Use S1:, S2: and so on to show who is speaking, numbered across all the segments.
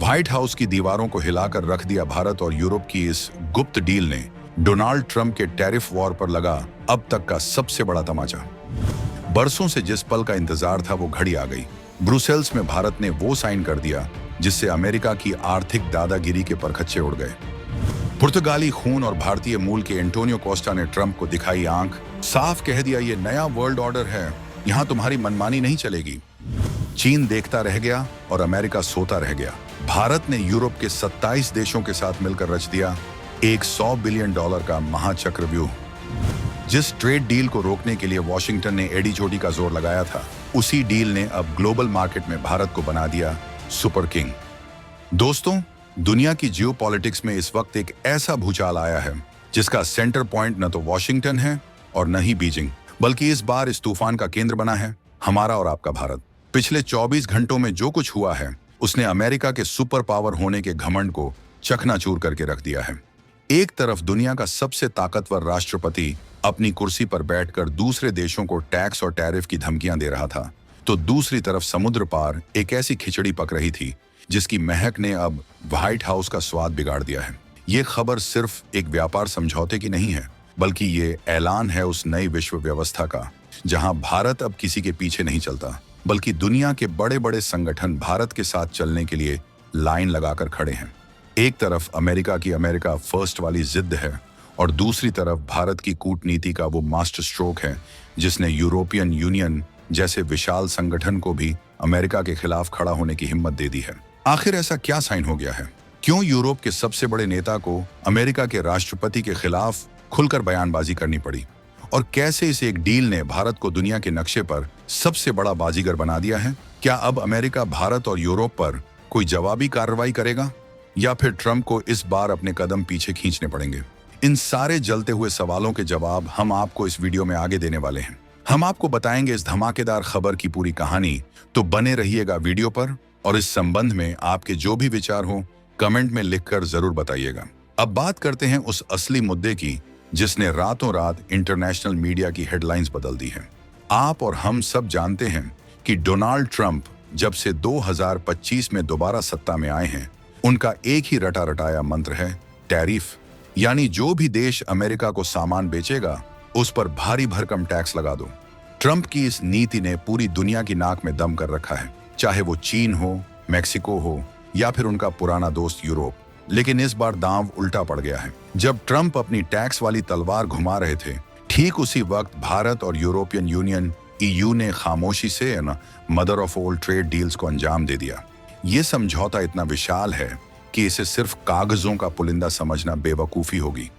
S1: White house की दीवारों को हिलाकर रख दिया भारत और यूरोप की इस गुप्त डील ने डोनाल्ड ट्रंप के टैरिफ वॉर पर लगा अब तक का सबसे बड़ा तमाचा। बरसों से जिस पल का इंतजार था वो घड़ी आ गई। ब्रुसेल्स में भारत ने वो साइन कर दिया जिससे अमेरिका की आर्थिक दादागिरी के परखच्चे उड़ गए। पुर्तगाली खून और भारतीय मूल के एंटोनियो कोस्टा ने ट्रंप को दिखाई आंख, साफ कह दिया ये नया वर्ल्ड ऑर्डर है, यहां तुम्हारी मनमानी नहीं चलेगी। चीन देखता रह गया और अमेरिका सोता रह गया। भारत ने यूरोप के 27 देशों के साथ मिलकर रच दिया एक $100 बिलियन का महाचक्रव्यूह। जिस ट्रेड डील को रोकने के लिए वॉशिंगटन ने एड़ी चोटी का जोर लगाया था, उसी डील ने अब ग्लोबल मार्केट में भारत को बना दिया सुपर किंग। दोस्तों, दुनिया की जियोपॉलिटिक्स में इस वक्त एक ऐसा भूचाल आया है जिसका सेंटर पॉइंट न तो वॉशिंगटन है और न ही बीजिंग, बल्कि इस बार इस तूफान का केंद्र बना है हमारा और आपका भारत। पिछले 24 घंटों में जो कुछ हुआ है उसने अमेरिका के सुपर पावर होने के घमंड को चकनाचूर करके रख दिया है। एक तरफ दुनिया का सबसे ताकतवर राष्ट्रपति अपनी कुर्सी पर बैठकर दूसरे देशों को टैक्स और टैरिफ की धमकियां दे रहा था, तो दूसरी तरफ समुद्र पार एक ऐसी खिचड़ी पक रही थी जिसकी महक ने अब व्हाइट हाउस का स्वाद बिगाड़ दिया है। ये खबर सिर्फ एक व्यापार समझौते की नहीं है, बल्कि ये ऐलान है उस नई विश्व व्यवस्था का जहां भारत अब किसी के पीछे नहीं चलता, बल्कि दुनिया के बड़े बड़े संगठन भारत के साथ चलने के लिए लाइन लगाकर खड़े हैं। एक तरफ अमेरिका की अमेरिका फर्स्ट वाली जिद है और दूसरी तरफ भारत की कूटनीति का वो मास्टर स्ट्रोक है जिसने यूरोपियन यूनियन जैसे विशाल संगठन को भी अमेरिका के खिलाफ खड़ा होने की हिम्मत दे दी है। आखिर ऐसा क्या साइन हो गया है? क्यों यूरोप के सबसे बड़े नेता को अमेरिका के राष्ट्रपति के खिलाफ खुलकर बयानबाजी करनी पड़ी? और कैसे इस एक डील ने भारत को दुनिया के नक्शे पर सबसे बड़ा बाजीगर बना दिया है? क्या अब अमेरिका भारत और यूरोप पर कोई जवाबी कार्रवाई करेगा या फिर ट्रंप को इस बार अपने कदम पीछे खींचने पड़ेंगे? इन सारे जलते हुए सवालों के जवाब हम आपको इस वीडियो में आगे देने वाले हैं। हम आपको बताएंगे इस धमाकेदार खबर की पूरी कहानी, तो बने रहिएगा वीडियो पर और इस संबंध में आपके जो भी विचार हो कमेंट में लिखकर जरूर बताइएगा। अब बात करते हैं उस असली मुद्दे की जिसने रातों रात इंटरनेशनल मीडिया की हेडलाइंस बदल दी है। आप और हम सब जानते हैं कि डोनाल्ड ट्रंप जब से 2025 में दोबारा सत्ता में आए हैं, उनका एक ही रटा रटाया मंत्र है टैरिफ, यानी जो भी देश अमेरिका को सामान बेचेगा उस पर भारी भरकम टैक्स लगा दो। ट्रंप की इस नीति ने पूरी दुनिया की नाक में दम कर रखा है, चाहे वो चीन हो, मैक्सिको हो या फिर उनका पुराना दोस्त यूरोप। लेकिन इस बार दांव उल्टा पड़ गया है। जब ट्रंप अपनी टैक्स वाली तलवार घुमा रहे थे, ठीक उसी वक्त भारत और यूरोपियन यूनियन EU ने खामोशी से mother of all trade deals को अंजाम दे दिया। ये समझौता इतना विशाल है कि इसे सिर्फ कागजों का पुलिंदा समझना बेवकूफी होगी।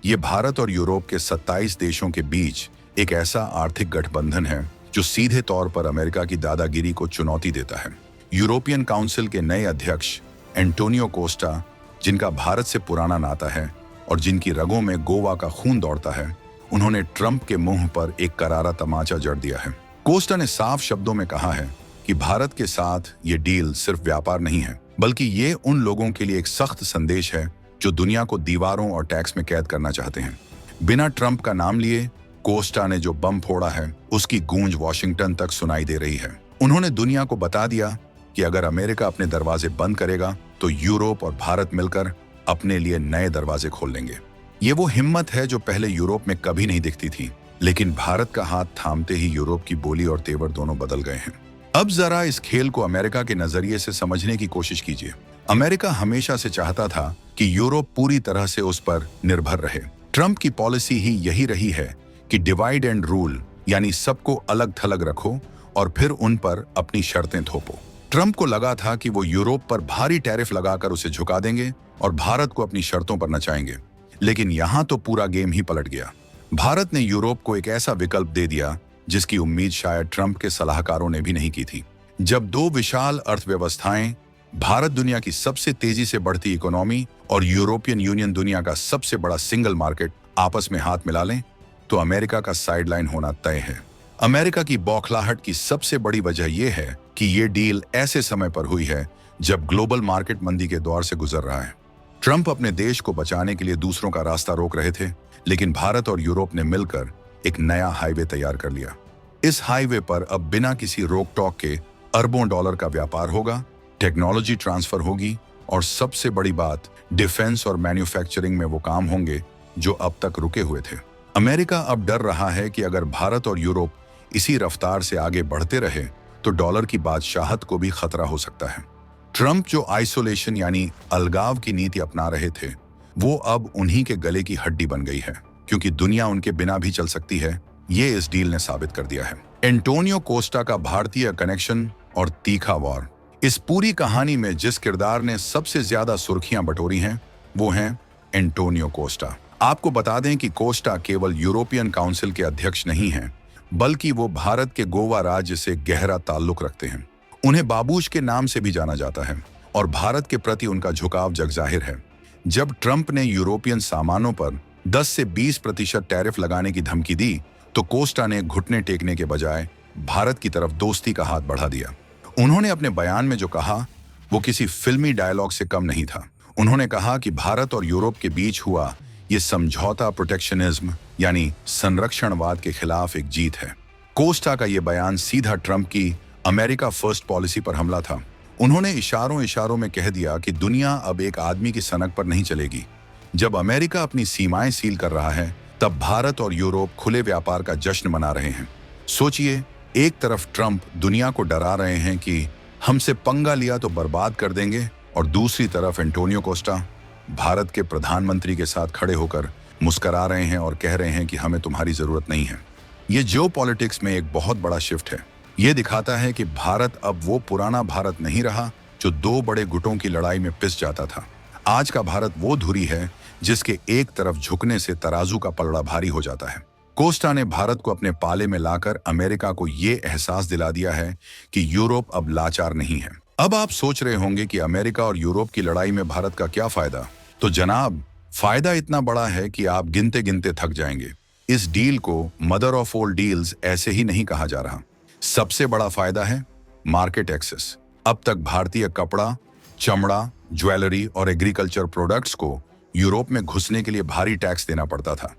S1: ये भारत और यूरोप के 27 देशों के बीच एक ऐसा आर्थिक गठबंधन है जो सीधे तौर पर अमेरिका की दादागिरी को चुनौती देता है। यूरोपियन काउंसिल के नए अध्यक्ष एंटोनियो कोस्टा, जिनका भारत से पुराना नाता है और जिनकी रगों में गोवा का खून दौड़ता है, उन्होंने ट्रंप के मुंह पर एक करारा तमाचा जड़ दिया है। कोस्टा ने साफ शब्दों में कहा है कि भारत के साथ ये डील सिर्फ व्यापार नहीं है, बल्कि ये उन लोगों के लिए एक सख्त संदेश है जो दुनिया को दीवारों और टैक्स में कैद करना चाहते हैं। बिना ट्रंप का नाम लिए कोस्टा ने जो बम फोड़ा है उसकी गूंज वॉशिंगटन तक सुनाई दे रही है। उन्होंने दुनिया को बता दिया कि अगर अमेरिका अपने दरवाजे बंद करेगा तो यूरोप और भारत मिलकर अपने लिए नए दरवाजे खोल लेंगे। ये वो हिम्मत है जो पहले यूरोप में कभी नहीं दिखती थी, लेकिन भारत का हाथ थामते ही यूरोप की बोली और तेवर दोनों बदल गए हैं। अब जरा इस खेल को अमेरिका के नजरिए से समझने की कोशिश कीजिए। अमेरिका हमेशा से चाहता था कि यूरोप पूरी तरह से उस पर निर्भर रहे। ट्रंप की पॉलिसी ही यही रही है कि डिवाइड एंड रूल, यानी सबको अलग थलग रखो और फिर उन पर अपनी शर्तें थोपो। ट्रंप को लगा था कि वो यूरोप पर भारी टैरिफ लगाकर उसे झुका देंगे और भारत को अपनी शर्तों पर नचाएंगे, लेकिन यहां तो पूरा गेम ही पलट गया। भारत ने यूरोप को एक ऐसा विकल्प दे दिया जिसकी उम्मीद शायद ट्रंप के सलाहकारों ने भी नहीं की थी। जब दो विशाल अर्थव्यवस्थाएं, भारत दुनिया की सबसे तेजी से बढ़ती इकोनॉमी और यूरोपियन यूनियन दुनिया का सबसे बड़ा सिंगल मार्केट, आपस में हाथ मिला लें तो अमेरिका का साइडलाइन होना तय है। अमेरिका की बौखलाहट की सबसे बड़ी वजह यह है कि ये डील ऐसे समय पर हुई है जब ग्लोबल मार्केट मंदी के दौर से गुजर रहा है। ट्रंप अपने देश को बचाने के लिए दूसरों का रास्ता रोक रहे थे, लेकिन भारत और यूरोप ने मिलकर एक नया हाईवे तैयार कर लिया। इस हाईवे पर अब बिना किसी रोक टोक के अरबों डॉलर का व्यापार होगा, टेक्नोलॉजी ट्रांसफर होगी और सबसे बड़ी बात, डिफेंस और मैन्युफैक्चरिंग में वो काम होंगे जो अब तक रुके हुए थे। अमेरिका अब डर रहा है कि अगर भारत और यूरोप इसी रफ्तार से आगे बढ़ते रहे तो डॉलर की बादशाहत को भी खतरा हो सकता है। ट्रंप जो आइसोलेशन यानी अलगाव की नीति अपना रहे थे, वो अब उन्हीं के गले की हड्डी बन गई है, क्योंकि दुनिया उनके बिना भी चल सकती है, ये इस डील ने साबित कर दिया है। एंटोनियो कोस्टा का भारतीय कनेक्शन और तीखा वॉर। इस पूरी कहानी में जिस किरदार ने सबसे ज्यादा सुर्खियां बटोरी हैं, वो हैं एंटोनियो कोस्टा। आपको बता दें कि कोस्टा केवल यूरोपियन काउंसिल के अध्यक्ष नहीं हैं, बल्कि वो भारत के गोवा राज्य से गहरा ताल्लुक रखते हैं। उन्हें बाबूश के नाम से भी जाना जाता है और भारत के प्रति उनका झुकाव जगजाहिर है। जब ट्रंप ने यूरोपियन सामानों पर 10 से 20% टैरिफ लगाने की धमकी दी, तो कोस्टा ने घुटने टेकने के बजाय भारत की तरफ दोस्ती का हाथ बढ़ा दिया। उन्होंने अपने बयान में जो कहा, वो किसी फिल्मी डायलॉग से कम नहीं था। उन्होंने कहा कि भारत और यूरोप के बीच हुआ ये समझौता प्रोटेक्शनिज्म यानी संरक्षणवाद के खिलाफ एक जीत है। कोस्टा का ये बयान सीधा ट्रंप की अमेरिका फर्स्ट पॉलिसी पर हमला था। उन्होंने इशारों इशारों में कह दिया कि दुनिया अब एक आदमी की सनक पर नहीं चलेगी। जब अमेरिका अपनी सीमाएं सील कर रहा है, तब भारत और यूरोप खुले व्यापार का जश्न मना रहे हैं। सोचिए, एक तरफ ट्रंप दुनिया को डरा रहे हैं कि हमसे पंगा लिया तो बर्बाद कर देंगे, और दूसरी तरफ एंटोनियो कोस्टा भारत के प्रधानमंत्री के साथ खड़े होकर मुस्करा रहे हैं और कह रहे हैं कि हमें तुम्हारी जरूरत नहीं है। ये जियोपॉलिटिक्स में एक बहुत बड़ा शिफ्ट है। ये दिखाता है कि भारत अब वो पुराना भारत नहीं रहा जो दो बड़े गुटों की लड़ाई में पिस जाता था। आज का भारत वो धुरी है जिसके एक तरफ झुकने से तराजू का पलड़ा भारी हो जाता है। कोस्टा ने भारत को अपने पाले में लाकर अमेरिका को ये एहसास दिला दिया है कि यूरोप अब लाचार नहीं है। अब आप सोच रहे होंगे कि अमेरिका और यूरोप की लड़ाई में भारत का क्या फायदा? तो जनाब, फायदा इतना बड़ा है कि आप गिनते गिनते थक जाएंगे। इस डील को मदर ऑफ ऑल डील्स ऐसे ही नहीं कहा जा रहा। सबसे बड़ा फायदा है मार्केट एक्सेस। अब तक भारतीय कपड़ा, चमड़ा, ज्वेलरी और एग्रीकल्चर प्रोडक्ट्स को यूरोप में घुसने के लिए भारी टैक्स देना पड़ता था,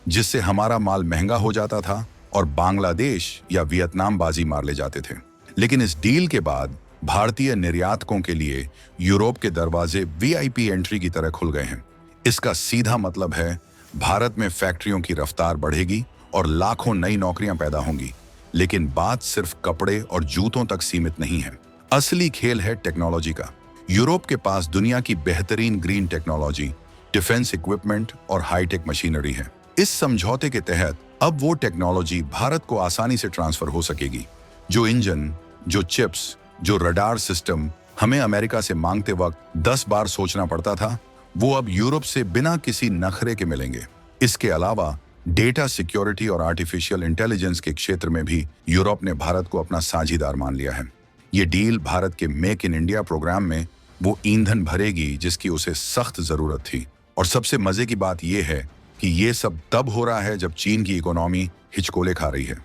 S1: जिससे हमारा माल महंगा हो जाता था और बांग्लादेश या वियतनाम बाजी मार ले जाते थे। लेकिन इस डील के बाद भारतीय निर्यातकों के लिए यूरोप के दरवाजे वीआईपी एंट्री की तरह खुल गए हैं। इसका सीधा मतलब है भारत में फैक्ट्रियों की रफ्तार बढ़ेगी और लाखों नई नौकरियां पैदा होंगी। लेकिन बात सिर्फ कपड़े और जूतों तक सीमित नहीं है। असली खेल है टेक्नोलॉजी का। यूरोप के पास दुनिया की बेहतरीन ग्रीन टेक्नोलॉजी, डिफेंस इक्विपमेंट और हाईटेक मशीनरी है। इस समझौते के तहत अब वो टेक्नोलॉजी भारत को आसानी से ट्रांसफर हो सकेगी। जो इंजन, जो चिप्स, जो रडार सिस्टम हमें अमेरिका से मांगते वक्त 10 बार सोचना पड़ता था, वो अब यूरोप से बिना किसी नखरे के मिलेंगे। इसके अलावा डेटा सिक्योरिटी और आर्टिफिशियल इंटेलिजेंस के क्षेत्र में भी यूरोप ने भारत को अपना साझीदार मान लिया है। ये डील भारत के मेक इन इंडिया प्रोग्राम में वो ईंधन भरेगी जिसकी उसे सख्त जरूरत थी। और सबसे मजे की बात यह है कि ये सब तब हो रहा है जब चीन की इकोनॉमी हिचकोले खा रही है।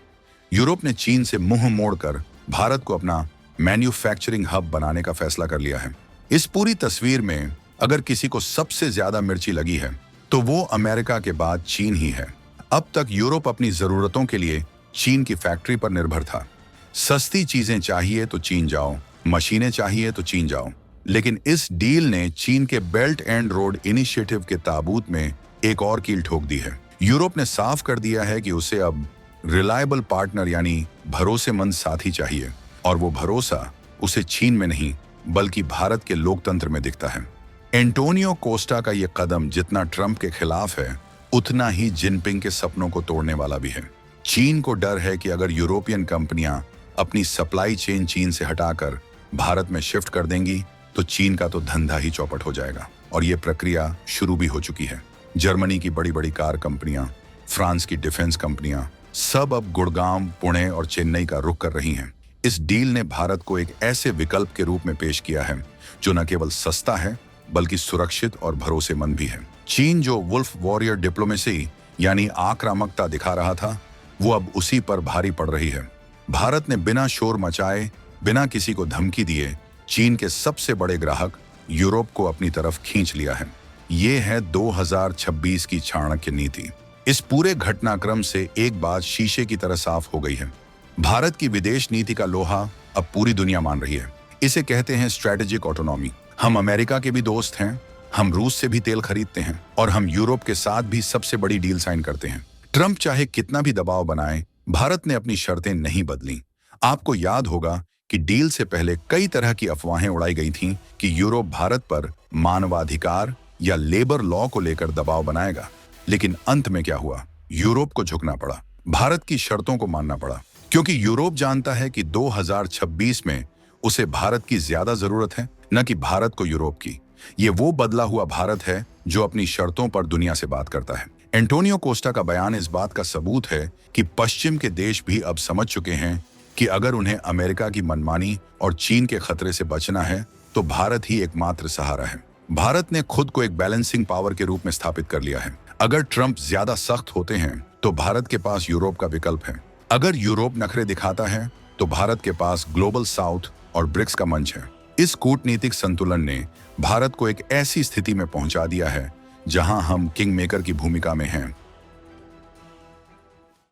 S1: यूरोप ने चीन से मुंह मोड़कर भारत को अपना मैन्युफैक्चरिंग हब बनाने का फैसला कर लिया है। इस पूरी तस्वीर में अगर किसी को सबसे ज्यादा मिर्ची लगी है तो वो अमेरिका के बाद चीन ही है। अब तक यूरोप अपनी जरूरतों के लिए चीन की फैक्ट्री पर निर्भर था। सस्ती चीजें चाहिए तो चीन जाओ, मशीनें चाहिए तो चीन जाओ। लेकिन इस डील ने चीन के बेल्ट एंड रोड इनिशिएटिव के ताबूत में एक और कील ठोक दी है। यूरोप ने साफ कर दिया है कि उसे अब रिलायबल पार्टनर यानी भरोसेमंद साथी चाहिए, और वो भरोसा उसे चीन में नहीं बल्कि भारत के लोकतंत्र में दिखता है। एंटोनियो कोस्टा का ये कदम जितना ट्रंप के खिलाफ है, उतना ही जिनपिंग के सपनों को तोड़ने वाला भी है। चीन को डर है कि अगर यूरोपियन कंपनियां अपनी सप्लाई चेन चीन से हटाकर भारत में शिफ्ट कर देंगी तो चीन का तो धंधा ही चौपट हो जाएगा। और ये प्रक्रिया शुरू भी हो चुकी है। जर्मनी की बड़ी बड़ी कार कंपनियां, फ्रांस की डिफेंस कंपनियां सब अब गुड़गांव, पुणे और चेन्नई का रुख कर रही हैं। इस डील ने भारत को एक ऐसे विकल्प के रूप में पेश किया है जो न केवल सस्ता है बल्कि सुरक्षित और भरोसेमंद भी है। चीन जो वुल्फ वॉरियर डिप्लोमेसी यानी आक्रामकता दिखा रहा था, वो अब उसी पर भारी पड़ रही है। भारत ने बिना शोर मचाए, बिना किसी को धमकी दिए चीन के सबसे बड़े ग्राहक यूरोप को अपनी तरफ खींच लिया है। ये है 2026 की चाणक्य नीति। इस पूरे घटनाक्रम से एक बात शीशे की तरह साफ हो गई है। भारत की विदेश नीति का लोहा अब पूरी दुनिया मान रही है। इसे कहते हैं स्ट्रेटेजिक ऑटोनॉमी। हम अमेरिका के भी दोस्त हैं, हम रूस से भी तेल खरीदते हैं और हम यूरोप के साथ भी सबसे बड़ी डील साइन करते हैं। ट्रंप चाहे कितना भी दबाव बनाए, भारत ने अपनी शर्तें नहीं बदली। आपको याद होगा कि डील से पहले कई तरह की अफवाहें उड़ाई गई थीं कि यूरोप भारत पर मानवाधिकार या लेबर लॉ को लेकर दबाव बनाएगा, लेकिन अंत में क्या हुआ? यूरोप को झुकना पड़ा, भारत की शर्तों को मानना पड़ा, क्योंकि यूरोप जानता है कि 2026 में उसे भारत की ज्यादा जरूरत है, न कि भारत को यूरोप की। ये वो बदला हुआ भारत है जो अपनी शर्तों पर दुनिया से बात करता है। एंटोनियो कोस्टा का बयान इस बात का सबूत है कि पश्चिम के देश भी अब समझ चुके हैं कि अगर उन्हें अमेरिका की मनमानी और चीन के खतरे से बचना है तो भारत ही एकमात्र सहारा है। भारत ने खुद को एक बैलेंसिंग पावर के रूप में स्थापित कर लिया है। अगर ट्रंप ज्यादा सख्त होते हैं तो भारत के पास यूरोप का विकल्प है। अगर यूरोप नखरे दिखाता है तो भारत के पास ग्लोबल साउथ और ब्रिक्स का मंच है। इस कूटनीतिक संतुलन ने भारत को एक ऐसी स्थिति में पहुंचा दिया है जहां हम किंग मेकर की भूमिका में हैं